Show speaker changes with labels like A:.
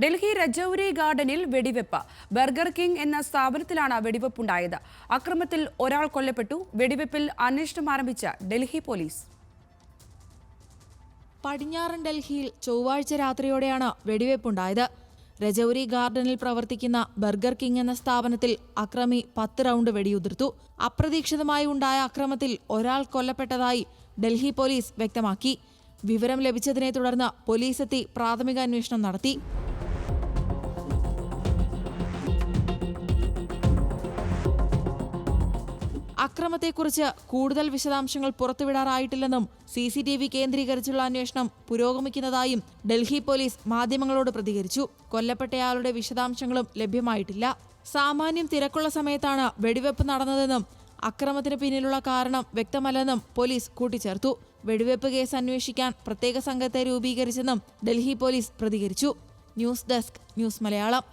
A: ഡൽഹി രജൌരി ഗാർഡനിൽ വെടിവെപ്പ്. Burger king എന്ന സ്ഥാപനത്തിലാണ് വെടിവെപ്പുണ്ടായത്. അക്രമത്തിൽ ഒരാൾ കൊല്ലപ്പെട്ടു. വെടിവെപ്പിൽ അന്വേഷണം ആരംഭിച്ച ഡൽഹി പോലീസ്.
B: പടിഞ്ഞാറൻ ഡൽഹിയിൽ ചൊവ്വാഴ്ച രാത്രിയോടെയാണ് വെടിവെപ്പുണ്ടായത്. രജൌരി ഗാർഡനിൽ പ്രവർത്തിക്കുന്ന ബർഗർ കിങ് എന്ന സ്ഥാപനത്തിൽ അക്രമി 10 റൗണ്ട് വെടിയുതിർത്തു. അപ്രതീക്ഷിതമായി ഉണ്ടായ അക്രമത്തിൽ ഒരാൾ കൊല്ലപ്പെട്ടതായി ഡൽഹി പോലീസ് വ്യക്തമാക്കി. വിവരം ലഭിച്ചതിനെ തുടർന്ന് പോലീസ് എത്തി പ്രാഥമിക അന്വേഷണം നടത്തി. അക്രമത്തെക്കുറിച്ച് കൂടുതൽ വിശദാംശങ്ങൾ പുറത്തുവിടാറായിട്ടില്ലെന്നും CCTV കേന്ദ്രീകരിച്ചുള്ള അന്വേഷണം പുരോഗമിക്കുന്നതായും ഡൽഹി പോലീസ് മാധ്യമങ്ങളോട് പ്രതികരിച്ചു. കൊല്ലപ്പെട്ടയാളുടെ വിശദാംശങ്ങളും ലഭ്യമായിട്ടില്ല. സാമാന്യം തിരക്കുള്ള സമയത്താണ് വെടിവെപ്പ് നടന്നതെന്നും അക്രമത്തിന് പിന്നിലുള്ള കാരണം വ്യക്തമല്ലെന്നും പോലീസ് കൂട്ടിച്ചേർത്തു. വെടിവെപ്പ് കേസ് അന്വേഷിക്കാൻ പ്രത്യേക സംഘത്തെ രൂപീകരിച്ചെന്നും ഡൽഹി പോലീസ് പ്രതികരിച്ചു. News desk, news Malayalam.